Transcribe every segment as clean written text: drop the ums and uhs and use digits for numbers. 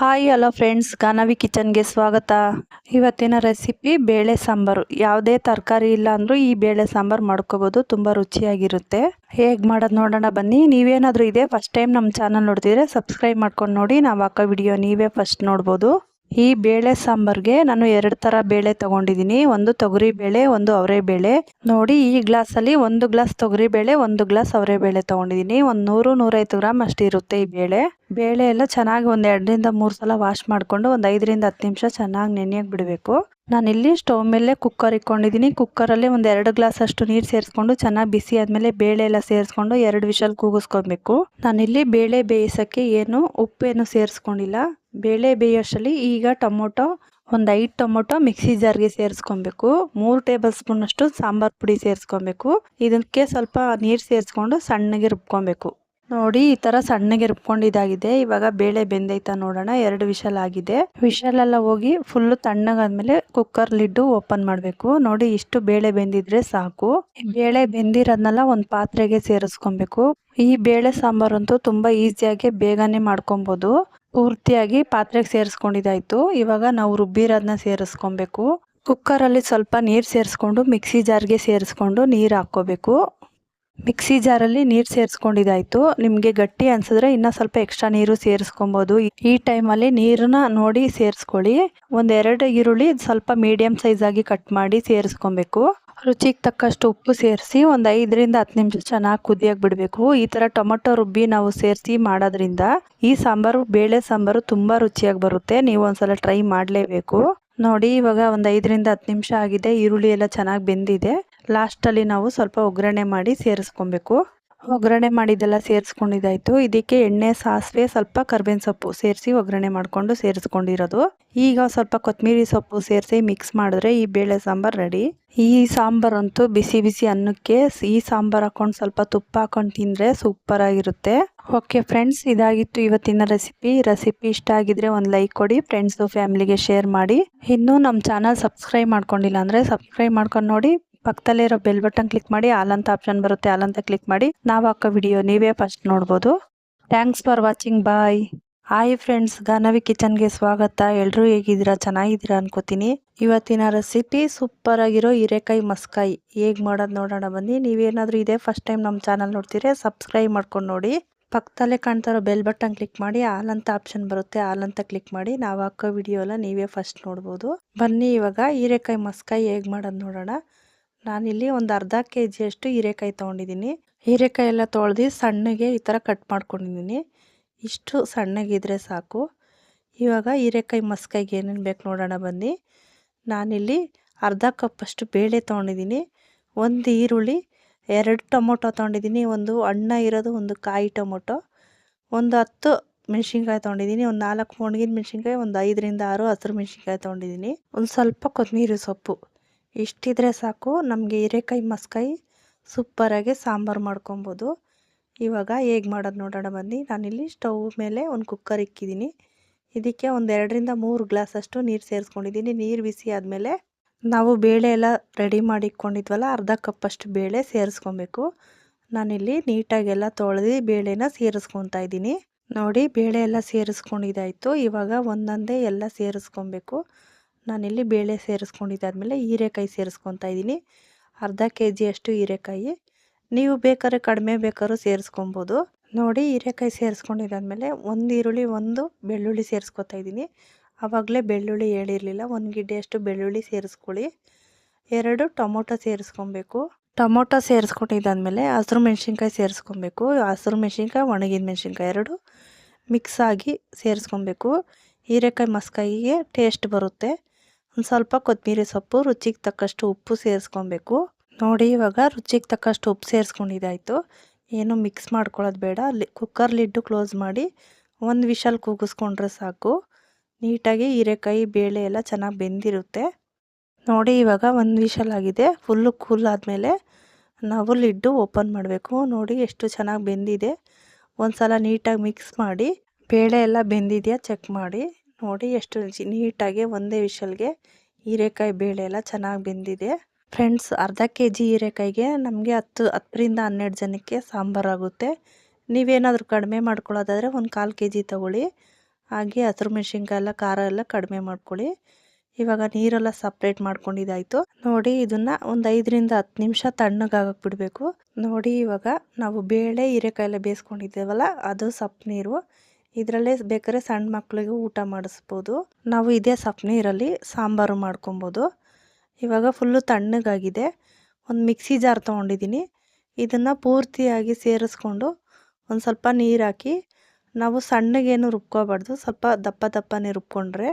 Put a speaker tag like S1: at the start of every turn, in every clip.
S1: Hi hello friends, Ganavi ಕಿಚನ್ಗೆ ಸ್ವಾಗತ. ಇವತ್ತಿನ ರೆಸಿಪಿ ಬೇಳೆ ಸಾಂಬಾರು. ಯಾವುದೇ ತರಕಾರಿ ಇಲ್ಲ ಅಂದರೂ ಈ ಬೇಳೆ ಸಾಂಬಾರು ಮಾಡ್ಕೋಬೋದು. ತುಂಬ ರುಚಿಯಾಗಿರುತ್ತೆ. ಹೇಗೆ ಮಾಡೋದು ನೋಡೋಣ ಬನ್ನಿ. ನೀವೇನಾದರೂ ಇದೆ ಫಸ್ಟ್ ಟೈಮ್ ನಮ್ಮ ಚಾನಲ್ ನೋಡ್ತಿದ್ರೆ ಸಬ್ಸ್ಕ್ರೈಬ್ ಮಾಡ್ಕೊಂಡು ನೋಡಿ. ನಾವು ಹಾಕೋ ವಿಡಿಯೋ ನೀವೇ ಫಸ್ಟ್ ನೋಡ್ಬೋದು. ಈ ಬೇಳೆ ಸಾಂಬಾರ್ಗೆ ನಾನು 2 ಥರ ಬೇಳೆ ತೊಗೊಂಡಿದ್ದೀನಿ. ಒಂದು ತೊಗರಿ ಬೇಳೆ, ಒಂದು ಅವರೆ ಬೇಳೆ. ನೋಡಿ, ಈ ಗ್ಲಾಸಲ್ಲಿ 1 ಗ್ಲಾಸ್ ತೊಗರಿ ಬೇಳೆ, 1 ಗ್ಲಾಸ್ ಅವರೆ ಬೇಳೆ ತೊಗೊಂಡಿದ್ದೀನಿ. ಒಂದು 100-150 ಗ್ರಾಮ್ ಅಷ್ಟು ಇರುತ್ತೆ ಈ ಬೇಳೆ ಎಲ್ಲ ಚೆನ್ನಾಗಿ ಒಂದು 2 ರಿಂದ 3 ಸಲ ವಾಶ್ ಮಾಡಿಕೊಂಡು ಒಂದು 5 ರಿಂದ 10 ನಿಮಿಷ ಚೆನ್ನಾಗಿ ನೆನೆಯಕ್ಕೆ ಬಿಡಬೇಕು. ನಾನಿಲ್ಲಿ ಸ್ಟವ್ ಮೇಲೆ ಕುಕ್ಕರ್ ಇಟ್ಕೊಂಡಿದ್ದೀನಿ. ಕುಕ್ಕರಲ್ಲಿ ಒಂದು 2 ಗ್ಲಾಸ್ ಅಷ್ಟು ನೀರು ಸೇರಿಸ್ಕೊಂಡು ಚೆನ್ನಾಗಿ ಬಿಸಿ ಆದಮೇಲೆ ಬೇಳೆ ಎಲ್ಲ ಸೇರಿಸ್ಕೊಂಡು 2 ವಿಷಲ್ ಕೂಗಿಸ್ಕೊಬೇಕು. ನಾನಿಲ್ಲಿ ಬೇಳೆ ಬೇಯಿಸೋಕ್ಕೆ ಉಪ್ಪೇನು ಸೇರಿಸ್ಕೊಂಡಿಲ್ಲ. ಬೇಳೆ ಬೇಯೋಷ್ಟರಲ್ಲಿ ಈಗ ಟೊಮೊಟೊ ಒಂದು 5 ಟೊಮೊಟೊ ಮಿಕ್ಸಿ ಜಾರ್ಗೆ ಸೇರಿಸ್ಕೊಬೇಕು. 3 ಟೇಬಲ್ ಸ್ಪೂನ್ ಅಷ್ಟು ಸಾಂಬಾರ್ ಪುಡಿ ಸೇರಿಸ್ಕೊಬೇಕು. ಇದಕ್ಕೆ ಸ್ವಲ್ಪ ನೀರು ಸೇರಿಸ್ಕೊಂಡು ಸಣ್ಣಗೆ ರುಬ್ಕೊಬೇಕು. ನೋಡಿ, ಈ ಥರ ಸಣ್ಣಗೆ ರುಬ್ಕೊಂಡಿದ್ದಾಗಿದೆ. ಇವಾಗ ಬೇಳೆ ಬೆಂದೈತಾ ನೋಡೋಣ. 2 ವಿಷಲ್ ಆಗಿದೆ. ವಿಷಲೆಲ್ಲ ಹೋಗಿ ಫುಲ್ಲು ತಣ್ಣಗಾದ್ಮೇಲೆ ಕುಕ್ಕರ್ ಲಿಡ್ಡು ಓಪನ್ ಮಾಡಬೇಕು. ನೋಡಿ, ಇಷ್ಟು ಬೇಳೆ ಬೆಂದಿದ್ರೆ ಸಾಕು. ಬೇಳೆ ಬೆಂದಿರೋದನ್ನೆಲ್ಲ ಒಂದು ಪಾತ್ರೆಗೆ ಸೇರಿಸ್ಕೊಬೇಕು. ಈ ಬೇಳೆ ಸಾಂಬಾರಂತೂ ತುಂಬ ಈಸಿಯಾಗಿ ಬೇಗನೆ ಮಾಡ್ಕೊಬೋದು. ಪೂರ್ತಿಯಾಗಿ ಪಾತ್ರೆಗೆ ಸೇರಿಸ್ಕೊಂಡಿದ್ದಾಯ್ತು. ಇವಾಗ ನಾವು ರುಬ್ಬಿರೋದನ್ನ ಸೇರಿಸ್ಕೊಬೇಕು. ಕುಕ್ಕರಲ್ಲಿ ಸ್ವಲ್ಪ ನೀರು ಸೇರಿಸ್ಕೊಂಡು ಮಿಕ್ಸಿ ಜಾರ್ಗೆ ಸೇರಿಸ್ಕೊಂಡು ನೀರು ಹಾಕ್ಕೋಬೇಕು. ಮಿಕ್ಸಿ ಜಾರಲ್ಲಿ ನೀರು ಸೇರಿಸ್ಕೊಂಡಿದ್ದಾಯ್ತು. ನಿಮಗೆ ಗಟ್ಟಿ ಅನ್ಸಿದ್ರೆ ಇನ್ನೂ ಸ್ವಲ್ಪ ಎಕ್ಸ್ಟ್ರಾ ನೀರು ಸೇರಿಸ್ಕೊಬೋದು. ಈ ಟೈಮಲ್ಲಿ ನೀರನ್ನ ನೋಡಿ ಸೇರಿಸ್ಕೊಳ್ಳಿ. 1-2 ಈರುಳ್ಳಿ ಸ್ವಲ್ಪ ಮೀಡಿಯಮ್ ಸೈಜ್ ಆಗಿ ಕಟ್ ಮಾಡಿ ಸೇರಿಸ್ಕೊಬೇಕು. ರುಚಿಗೆ ತಕ್ಕಷ್ಟು ಉಪ್ಪು ಸೇರಿಸಿ ಒಂದು 5 ರಿಂದ 10 ನಿಮಿಷ ಚೆನ್ನಾಗಿ ಕುದಿಯಕ್ಕೆ ಬಿಡಬೇಕು. ಈ ಥರ ಟೊಮೊಟೊ ರುಬ್ಬಿ ನಾವು ಸೇರಿಸಿ ಮಾಡೋದ್ರಿಂದ ಈ ಸಾಂಬಾರು ಬೇಳೆ ಸಾಂಬಾರು ತುಂಬ ರುಚಿಯಾಗಿ ಬರುತ್ತೆ. ನೀವು ಒಂದ್ಸಲ ಟ್ರೈ ಮಾಡಲೇಬೇಕು. ನೋಡಿ, ಇವಾಗ ಒಂದು 5 ರಿಂದ 10 ನಿಮಿಷ ಆಗಿದೆ. ಈರುಳ್ಳಿ ಎಲ್ಲ ಚೆನ್ನಾಗಿ ಬೆಂದಿದೆ. ಲಾಸ್ಟಲ್ಲಿ ನಾವು ಸ್ವಲ್ಪ ಒಗ್ಗರಣೆ ಮಾಡಿ ಸೇರಿಸ್ಕೊಬೇಕು. ಒಗ್ಗರಣೆ ಮಾಡಿದ್ದೆಲ್ಲ ಸೇರಿಸ್ಕೊಂಡಿದ್ದಾಯ್ತು. ಇದಕ್ಕೆ ಎಣ್ಣೆ, ಸಾಸಿವೆ, ಸ್ವಲ್ಪ ಕರ್ಬೇವಿನ ಸೊಪ್ಪು ಸೇರಿಸಿ ಒಗ್ಗರಣೆ ಮಾಡಿಕೊಂಡು ಸೇರಿಸ್ಕೊಂಡಿರೋದು. ಈಗ ಸ್ವಲ್ಪ ಕೊತ್ತಂಬರಿ ಸೊಪ್ಪು ಸೇರಿಸಿ ಮಿಕ್ಸ್ ಮಾಡಿದ್ರೆ ಈ ಬೇಳೆ ಸಾಂಬಾರು ರೆಡಿ. ಈ ಸಾಂಬಾರಂತೂ ಬಿಸಿ ಬಿಸಿ ಅನ್ನಕ್ಕೆ ಈ ಸಾಂಬಾರು ಹಾಕೊಂಡು ಸ್ವಲ್ಪ ತುಪ್ಪ ಹಾಕೊಂಡು ತಿಂದರೆ ಸೂಪರ್ ಆಗಿರುತ್ತೆ. ಓಕೆ ಫ್ರೆಂಡ್ಸ್, ಇದಾಗಿತ್ತು ಇವತ್ತಿನ ರೆಸಿಪಿ ಇಷ್ಟ ಆಗಿದ್ರೆ ಒಂದು ಲೈಕ್ ಕೊಡಿ. ಫ್ರೆಂಡ್ಸು ಫ್ಯಾಮಿಲಿಗೆ ಶೇರ್ ಮಾಡಿ. ಇನ್ನೂ ನಮ್ಮ ಚಾನಲ್ ಸಬ್ಸ್ಕ್ರೈಬ್ ಮಾಡ್ಕೊಂಡಿಲ್ಲ ಅಂದರೆ ಸಬ್ಸ್ಕ್ರೈಬ್ ಮಾಡ್ಕೊಂಡು ನೋಡಿ. ಪಕ್ಕದಲ್ಲೇ ಇರೋ ಬೆಲ್ ಬಟನ್ ಕ್ಲಿಕ್ ಮಾಡಿ. ಆಲ್ ಅಂತ ಆಪ್ಷನ್ ಬರುತ್ತೆ, ಆಲ್ ಅಂತ ಕ್ಲಿಕ್ ಮಾಡಿ. ನಾವು ಹಾಕೋ ವಿಡಿಯೋ ನೀವೇ ಫಸ್ಟ್ ನೋಡ್ಬೋದು. Thanks for watching. Bye. Hi friends, Ganavi ಕಿಚನ್ಗೆ ಸ್ವಾಗತ. ಎಲ್ಲರೂ ಹೇಗಿದ್ದೀರಾ? ಚೆನ್ನಾಗಿದ್ದೀರಾ ಅನ್ಕೋತೀನಿ. ಇವತ್ತಿನ ರೆಸಿಪಿ ಸೂಪರ್ ಆಗಿರೋ ಹೀರೆಕಾಯಿ ಮಸ್ಕಾಯಿ ಹೇಗೆ ಮಾಡೋದು ನೋಡೋಣ ಬನ್ನಿ. ನೀವೇನಾದರೂ ಇದೇ ಫಸ್ಟ್ ಟೈಮ್ ನಮ್ಮ ಚಾನಲ್ ನೋಡ್ತೀರಾ ಸಬ್ಸ್ಕ್ರೈಬ್ ಮಾಡ್ಕೊಂಡು ನೋಡಿ. ಪಕ್ಕದಲ್ಲೇ ಕಾಣ್ತಾರೋ ಬೆಲ್ ಬಟನ್ ಕ್ಲಿಕ್ ಮಾಡಿ. ಆಲ್ ಅಂತ ಆಪ್ಷನ್ ಬರುತ್ತೆ, ಆಲ್ ಅಂತ ಕ್ಲಿಕ್ ಮಾಡಿ. ನಾವು ಹಾಕೋ ವಿಡಿಯೋ ಎಲ್ಲ ನೀವೇ ಫಸ್ಟ್ ನೋಡ್ಬೋದು. ಬನ್ನಿ ಇವಾಗ ಹೀರೆಕಾಯಿ ಮಸ್ಕಾಯಿ ಹೇಗೆ ಮಾಡೋದು ನೋಡೋಣ. ನಾನಿಲ್ಲಿ ಒಂದು ಅರ್ಧ kg ಅಷ್ಟು ಹೀರೆಕಾಯಿ ತೊಗೊಂಡಿದ್ದೀನಿ. ಹೀರೆಕಾಯಿ ಎಲ್ಲ ತೊಳೆದು ಸಣ್ಣಗೆ ಈ ಥರ ಕಟ್ ಮಾಡ್ಕೊಂಡಿದ್ದೀನಿ. ಇಷ್ಟು ಸಣ್ಣಗಿದ್ರೆ ಸಾಕು. ಇವಾಗ ಹೀರೆಕಾಯಿ ಮಸ್ಕಾಯಿಗೆ ಏನೇನು ಬೇಕು ನೋಡೋಣ ಬನ್ನಿ. ನಾನಿಲ್ಲಿ ಅರ್ಧ ಕಪ್ ಅಷ್ಟು ಬೇಳೆ ತೊಗೊಂಡಿದ್ದೀನಿ. 1 ಈರುಳ್ಳಿ, 2 ಟೊಮೊಟೊ ತೊಗೊಂಡಿದ್ದೀನಿ. ಒಂದು ಹಣ್ಣ ಇರೋದು ಒಂದು ಕಾಯಿ ಟೊಮೊಟೊ, ಒಂದು 10 ಮೆಣಸಿನ್ಕಾಯಿ ತೊಗೊಂಡಿದ್ದೀನಿ. ಒಂದು 4 ಒಣಗಿದ ಮೆಣಸಿನ್ಕಾಯಿ, ಒಂದು 5 ರಿಂದ 6 ಹಸಿರು ಮೆಣಸಿನ್ಕಾಯಿ ತೊಗೊಂಡಿದ್ದೀನಿ. ಒಂದು ಸ್ವಲ್ಪ ಕೊತ್ತಂಬರಿ ಸೊಪ್ಪು. ಇಷ್ಟಿದ್ರೆ ಸಾಕು. ನಮಗೆ ಹೀರೆಕಾಯಿ ಮಸ್ಕಾಯಿ ಸೂಪರಾಗಿ ಸಾಂಬಾರು ಮಾಡ್ಕೊಬೋದು. ಇವಾಗ ಹೇಗೆ ಮಾಡೋದು ನೋಡೋಣ ಬನ್ನಿ. ನಾನಿಲ್ಲಿ ಸ್ಟವ್ ಮೇಲೆ ಒಂದು ಕುಕ್ಕರ್ ಇಕ್ಕಿದ್ದೀನಿ. ಇದಕ್ಕೆ ಒಂದು 2 ರಿಂದ 3 ಗ್ಲಾಸ್ ಅಷ್ಟು ನೀರು ಸೇರಿಸ್ಕೊಂಡಿದ್ದೀನಿ. ನೀರು ಬಿಸಿ ಆದಮೇಲೆ ನಾವು ಬೇಳೆ ಎಲ್ಲ ರೆಡಿ ಮಾಡಿ ಇಟ್ಕೊಂಡಿದ್ವಲ್ಲ, ಅರ್ಧ ಕಪ್ ಅಷ್ಟು ಬೇಳೆ ಸೇರಿಸ್ಕೊಬೇಕು. ನಾನಿಲ್ಲಿ ನೀಟಾಗೆಲ್ಲ ತೊಳೆದು ಬೇಳೆನ ಸೇರಿಸ್ಕೊತಾ ಇದ್ದೀನಿ. ನೋಡಿ, ಬೇಳೆ ಎಲ್ಲ ಸೇರಿಸ್ಕೊಂಡಿದ್ದಾಯಿತು. ಇವಾಗ ಒಂದೊಂದೇ ಎಲ್ಲ ಸೇರಿಸ್ಕೊಬೇಕು. ನಾನಿಲ್ಲಿ ಬೇಳೆ ಸೇರಿಸ್ಕೊಂಡಿದ್ದಾದಮೇಲೆ ಹೀರೆಕಾಯಿ ಸೇರಿಸ್ಕೊತಾ ಇದ್ದೀನಿ. ಅರ್ಧ kg ಅಷ್ಟು ಹೀರೆಕಾಯಿ. ನೀವು ಬೇಕಾದ್ರೆ ಕಡಿಮೆ ಬೇಕಾದ್ರೂ ಸೇರಿಸ್ಕೊಬೋದು. ನೋಡಿ, ಹೀರೆಕಾಯಿ ಸೇರಿಸ್ಕೊಂಡಿದ್ದಾದಮೇಲೆ 1 ಈರುಳ್ಳಿ, 1 ಬೆಳ್ಳುಳ್ಳಿ ಸೇರಿಸ್ಕೊತಾ ಇದ್ದೀನಿ. ಆವಾಗಲೇ ಬೆಳ್ಳುಳ್ಳಿ ಹೇಳಿರಲಿಲ್ಲ. 1 ಗಿಡ್ಡೆಯಷ್ಟು ಬೆಳ್ಳುಳ್ಳಿ ಸೇರಿಸ್ಕೊಳ್ಳಿ. 2 ಟೊಮೊಟೊ ಸೇರಿಸ್ಕೊಬೇಕು. ಟೊಮೊಟೊ ಸೇರಿಸ್ಕೊಂಡಿದ್ದಾದಮೇಲೆ ಹಸಿರು ಮೆಣಸಿನ್ಕಾಯಿ ಸೇರಿಸ್ಕೊಬೇಕು. ಹಸಿರು ಮೆಣಸಿನ್ಕಾಯಿ, ಒಣಗಿದ ಮೆಣಸಿನ್ಕಾಯಿ 2 ಮಿಕ್ಸ್ ಆಗಿ ಸೇರಿಸ್ಕೊಬೇಕು. ಹೀರೆಕಾಯಿ ಮಸ್ಕಾಯಿಗೆ ಟೇಸ್ಟ್ ಬರುತ್ತೆ. ಒಂದು ಸ್ವಲ್ಪ ಕೊತ್ತಂಬರಿ ಸೊಪ್ಪು, ರುಚಿಗೆ ತಕ್ಕಷ್ಟು ಉಪ್ಪು ಸೇರಿಸ್ಕೊಬೇಕು. ನೋಡಿ, ಇವಾಗ ರುಚಿಗೆ ತಕ್ಕಷ್ಟು ಉಪ್ಪು ಸೇರಿಸ್ಕೊಂಡಿದ್ದಾಯಿತು. ಏನು ಮಿಕ್ಸ್ ಮಾಡ್ಕೊಳ್ಳೋದು ಬೇಡ. ಕುಕ್ಕರ್ ಲಿಡ್ಡು ಕ್ಲೋಸ್ ಮಾಡಿ 1 ವಿಷಲ್ ಕೂಗಿಸ್ಕೊಂಡ್ರೆ ಸಾಕು. ನೀಟಾಗಿ ಹೀರೆಕಾಯಿ ಬೇಳೆ ಎಲ್ಲ ಚೆನ್ನಾಗಿ ಬೆಂದಿರುತ್ತೆ. ನೋಡಿ, ಇವಾಗ 1 ವಿಷಲ್ ಆಗಿದೆ. ಫುಲ್ಲು ಕೂಲ್ ಆದಮೇಲೆ ನಾವು ಲಿಡ್ಡು ಓಪನ್ ಮಾಡಬೇಕು. ನೋಡಿ, ಎಷ್ಟು ಚೆನ್ನಾಗಿ ಬೆಂದಿದೆ. ಒಂದು ಸಲ ನೀಟಾಗಿ ಮಿಕ್ಸ್ ಮಾಡಿ ಬೇಳೆ ಎಲ್ಲ ಬೆಂದಿದೆಯಾ ಚೆಕ್ ಮಾಡಿ. ನೋಡಿ, ಎಷ್ಟು ನೀಟಾಗಿ ಒಂದೇ ವಿಷಲ್ಗೆ ಹೀರೆಕಾಯಿ ಬೇಳೆ ಎಲ್ಲ ಚೆನ್ನಾಗಿ ಬೆಂದಿದೆ. ಫ್ರೆಂಡ್ಸ್, ಅರ್ಧ kg ಹೀರೆಕಾಯಿಗೆ ನಮಗೆ 10 ರಿಂದ 12 ಜನಕ್ಕೆ ಸಾಂಬಾರಾಗುತ್ತೆ. ನೀವೇನಾದರೂ ಕಡಿಮೆ ಮಾಡ್ಕೊಳ್ಳೋದಾದರೆ ಒಂದು 1/4 kg ತೊಗೊಳ್ಳಿ. ಹಾಗೆ ಹಸಿರು ಮೆಣಸಿನ್ಕಾಯಿ ಎಲ್ಲ ಖಾರ ಎಲ್ಲ ಕಡಿಮೆ ಮಾಡ್ಕೊಳ್ಳಿ. ಇವಾಗ ನೀರೆಲ್ಲ ಸಪ್ರೇಟ್ ಮಾಡ್ಕೊಂಡಿದ್ದಾಯಿತು. ನೋಡಿ ಇದನ್ನು ಒಂದು 5ರಿಂದ 10 ನಿಮಿಷ ತಣ್ಣಗಾಗಕ್ಕೆ ಬಿಡಬೇಕು. ನೋಡಿ ಇವಾಗ ನಾವು ಬೇಳೆ ಹೀರೆಕಾಯಿ ಎಲ್ಲ ಬೇಯಿಸ್ಕೊಂಡಿದ್ದೇವಲ್ಲ ಅದು ಸಪ್ಪೆ ನೀರು. ಇದರಲ್ಲೇ ಬೇಕಾದ್ರೆ ಸಣ್ಣ ಮಕ್ಕಳಿಗೂ ಊಟ ಮಾಡಿಸ್ಬೋದು. ನಾವು ಇದೇ ಸಪ್ಪೆ ನೀರಲ್ಲಿ ಸಾಂಬಾರು ಮಾಡ್ಕೊಬೋದು. ಇವಾಗ ಫುಲ್ಲು ತಣ್ಣಗಾಗಿದೆ. ಒಂದು ಮಿಕ್ಸಿ ಜಾರ್ ತೊಗೊಂಡಿದ್ದೀನಿ. ಇದನ್ನು ಪೂರ್ತಿಯಾಗಿ ಸೇರಿಸ್ಕೊಂಡು ಒಂದು ಸ್ವಲ್ಪ ನೀರು ಹಾಕಿ, ನಾವು ಸಣ್ಣಗೇನು ರುಬ್ಕೋಬಾರ್ದು, ಸ್ವಲ್ಪ ದಪ್ಪ ದಪ್ಪನೇ ರುಬ್ಕೊಂಡ್ರೆ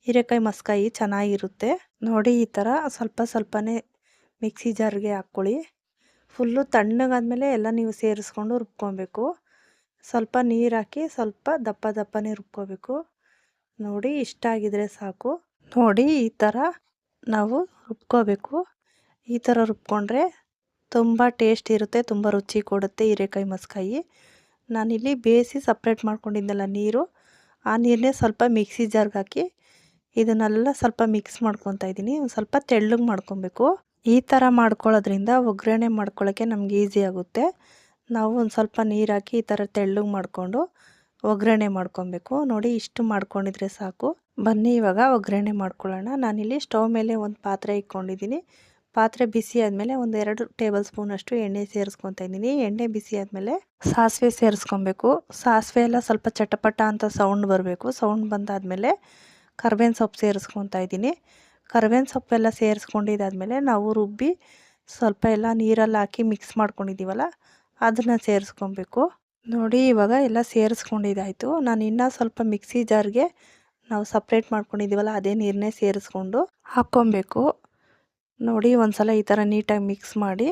S1: ಹೀರೆಕಾಯಿ ಮಸ್ಕಾಯಿ ಚೆನ್ನಾಗಿರುತ್ತೆ. ನೋಡಿ ಈ ಥರ ಸ್ವಲ್ಪ ಸ್ವಲ್ಪನೇ ಮಿಕ್ಸಿ ಜಾರ್ಗೆ ಹಾಕ್ಕೊಳ್ಳಿ. ಫುಲ್ಲು ತಣ್ಣಗಾದ್ಮೇಲೆ ಎಲ್ಲ ನೀವು ಸೇರಿಸ್ಕೊಂಡು ರುಬ್ಕೊಬೇಕು. ಸ್ವಲ್ಪ ನೀರು ಹಾಕಿ ಸ್ವಲ್ಪ ದಪ್ಪ ದಪ್ಪನೇ ರುಬ್ಕೋಬೇಕು. ನೋಡಿ ಇಷ್ಟ ಆಗಿದ್ರೆ ಸಾಕು. ನೋಡಿ ಈ ಥರ ನಾವು ರುಬ್ಕೋಬೇಕು. ಈ ಥರ ರುಬ್ಕೊಂಡ್ರೆ ತುಂಬ ಟೇಸ್ಟ್ ಇರುತ್ತೆ, ತುಂಬ ರುಚಿ ಕೊಡುತ್ತೆ ಹೀರೆಕಾಯಿ ಮಸ್ಕಾಯಿ. ನಾನಿಲ್ಲಿ ಬೇಯಿಸಿ ಸಪ್ರೇಟ್ ಮಾಡ್ಕೊಂಡಿದ್ದೆಲ್ಲ ನೀರು, ಆ ನೀರನ್ನೇ ಸ್ವಲ್ಪ ಮಿಕ್ಸಿ ಜಾರ್ಗೆ ಹಾಕಿ ಇದನ್ನೆಲ್ಲ ಸ್ವಲ್ಪ ಮಿಕ್ಸ್ ಮಾಡ್ಕೊತಾ ಇದ್ದೀನಿ. ಒಂದು ಸ್ವಲ್ಪ ತೆಳ್ಳಗೆ ಮಾಡ್ಕೊಬೇಕು. ಈ ಥರ ಮಾಡ್ಕೊಳ್ಳೋದ್ರಿಂದ ಒಗ್ಗರಣೆ ಮಾಡ್ಕೊಳ್ಳೋಕ್ಕೆ ನಮ್ಗೆ ಈಸಿ ಆಗುತ್ತೆ. ನಾವು ಒಂದು ಸ್ವಲ್ಪ ನೀರು ಹಾಕಿ ಈ ಥರ ತೆಳ್ಳಗೆ ಮಾಡಿಕೊಂಡು ಒಗ್ಗರಣೆ ಮಾಡ್ಕೊಬೇಕು. ನೋಡಿ ಇಷ್ಟು ಮಾಡ್ಕೊಂಡಿದ್ರೆ ಸಾಕು. ಬನ್ನಿ ಇವಾಗ ಒಗ್ಗರಣೆ ಮಾಡ್ಕೊಳ್ಳೋಣ. ನಾನಿಲ್ಲಿ ಸ್ಟವ್ ಮೇಲೆ ಒಂದು ಪಾತ್ರೆ ಇಟ್ಕೊಂಡಿದ್ದೀನಿ. ಪಾತ್ರೆ ಬಿಸಿ ಆದಮೇಲೆ ಒಂದು 2 ಟೇಬಲ್ ಸ್ಪೂನಷ್ಟು ಎಣ್ಣೆ ಸೇರಿಸ್ಕೊತಾ ಇದ್ದೀನಿ. ಎಣ್ಣೆ ಬಿಸಿ ಆದಮೇಲೆ ಸಾಸಿವೆ ಸೇರಿಸ್ಕೊಬೇಕು. ಸಾಸಿವೆ ಎಲ್ಲ ಸ್ವಲ್ಪ ಚಟಪಟ ಅಂತ ಸೌಂಡ್ ಬರಬೇಕು. ಸೌಂಡ್ ಬಂದಾದಮೇಲೆ ಕರ್ಬೇವಿನ ಸೊಪ್ಪು ಸೇರಿಸ್ಕೊತಾ ಇದ್ದೀನಿ. ಕರ್ಬೇವಿನ ಸೊಪ್ಪೆಲ್ಲ ಸೇರಿಸ್ಕೊಂಡಿದ್ದಾದಮೇಲೆ ನಾವು ರುಬ್ಬಿ ಸ್ವಲ್ಪ ಎಲ್ಲ ನೀರಲ್ಲಿ ಹಾಕಿ ಮಿಕ್ಸ್ ಮಾಡ್ಕೊಂಡಿದ್ದೀವಲ್ಲ ಅದನ್ನು ಸೇರಿಸ್ಕೊಬೇಕು. ನೋಡಿ ಇವಾಗ ಎಲ್ಲ ಸೇರಿಸ್ಕೊಂಡಿದ್ದಾಯಿತು. ನಾನು ಇನ್ನೂ ಸ್ವಲ್ಪ ಮಿಕ್ಸಿ ಜಾರ್ಗೆ ನಾವು ಸಪ್ರೇಟ್ ಮಾಡ್ಕೊಂಡಿದ್ದೀವಲ್ಲ ಅದೇ ನೀರನ್ನೇ ಸೇರಿಸ್ಕೊಂಡು ಹಾಕ್ಕೊಬೇಕು. ನೋಡಿ ಒಂದು ಸಲ ಈ ಥರ ನೀಟಾಗಿ ಮಿಕ್ಸ್ ಮಾಡಿ.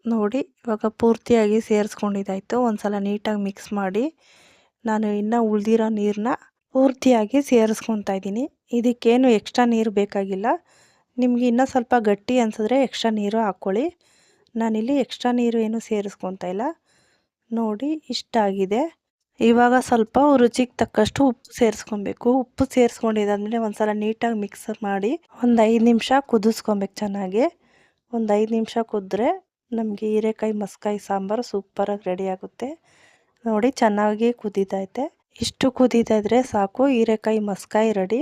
S1: ನೋಡಿ ಇವಾಗ ಪೂರ್ತಿಯಾಗಿ ಸೇರಿಸ್ಕೊಂಡಿದ್ದಾಯಿತು. ಒಂದು ಸಲ ನೀಟಾಗಿ ಮಿಕ್ಸ್ ಮಾಡಿ ನಾನು ಇನ್ನೂ ಉಳಿದಿರೋ ನೀರನ್ನ ಪೂರ್ತಿಯಾಗಿ ಸೇರಿಸ್ಕೊತಾ ಇದ್ದೀನಿ. ಇದಕ್ಕೇನು ಎಕ್ಸ್ಟ್ರಾ ನೀರು ಬೇಕಾಗಿಲ್ಲ. ನಿಮಗೆ ಇನ್ನೂ ಸ್ವಲ್ಪ ಗಟ್ಟಿ ಅನಿಸಿದ್ರೆ ಎಕ್ಸ್ಟ್ರಾ ನೀರು ಹಾಕ್ಕೊಳ್ಳಿ. ನಾನಿಲ್ಲಿ ಎಕ್ಸ್ಟ್ರಾ ನೀರು ಏನು ಸೇರಿಸ್ಕೊತಾ ಇಲ್ಲ. ನೋಡಿ ಇಷ್ಟ ಆಗಿದೆ. ಇವಾಗ ಸ್ವಲ್ಪ ರುಚಿಗೆ ತಕ್ಕಷ್ಟು ಉಪ್ಪು ಸೇರಿಸ್ಕೊಬೇಕು. ಉಪ್ಪು ಸೇರಿಸ್ಕೊಂಡಿದ್ದಾದ್ಮೇಲೆ ಒಂದು ಸಲ ನೀಟಾಗಿ ಮಿಕ್ಸ್ ಮಾಡಿ ಒಂದು 5 ನಿಮಿಷ ಕುದಿಸ್ಕೊಬೇಕು ಚೆನ್ನಾಗಿ. ಒಂದು 5 ನಿಮಿಷ ಕುದ್ರೆ ನಮಗೆ ಹೀರೆಕಾಯಿ ಮಸ್ಕಾಯಿ ಸಾಂಬಾರು ಸೂಪರಾಗಿ ರೆಡಿ ಆಗುತ್ತೆ. ನೋಡಿ ಚೆನ್ನಾಗಿ ಕುದೀತೈತೆ. ಇಷ್ಟು ಕುದೀತಾ ಇದ್ರೆ ಸಾಕು, ಹೀರೆಕಾಯಿ ಮಸ್ಕಾಯಿ ರೆಡಿ.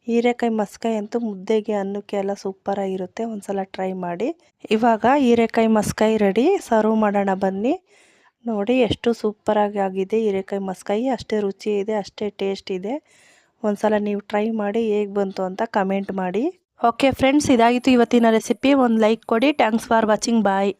S1: ಹೀರೆಕಾಯಿ ಮಸ್ಕಾಯಿ ಅಂತೂ ಮುದ್ದೆಗೆ ಅನ್ನಕ್ಕೆ ಎಲ್ಲ ಸೂಪರಾಗಿರುತ್ತೆ. ಒಂದು ಸಲ ಟ್ರೈ ಮಾಡಿ. ಇವಾಗ ಹೀರೆಕಾಯಿ ಮಸ್ಕಾಯಿ ರೆಡಿ. ಸರ್ವ್ ಮಾಡೋಣ ಬನ್ನಿ. ನೋಡಿ ಎಷ್ಟು ಸೂಪರಾಗಿ ಆಗಿದೆ ಹೀರೆಕಾಯಿ ಮಸ್ಕಾಯಿ. ಅಷ್ಟೇ ರುಚಿ ಇದೆ, ಅಷ್ಟೇ ಟೇಸ್ಟ್ ಇದೆ. ಒಂದು ಸಲ ನೀವು ಟ್ರೈ ಮಾಡಿ ಹೇಗೆ ಬಂತು ಅಂತ ಕಮೆಂಟ್ ಮಾಡಿ. ಓಕೆ ಫ್ರೆಂಡ್ಸ್, ಇದಾಗಿತ್ತು ಇವತ್ತಿನ ರೆಸಿಪಿ. ಒಂದು ಲೈಕ್ ಕೊಡಿ. Thanks for watching. ಬಾಯ್.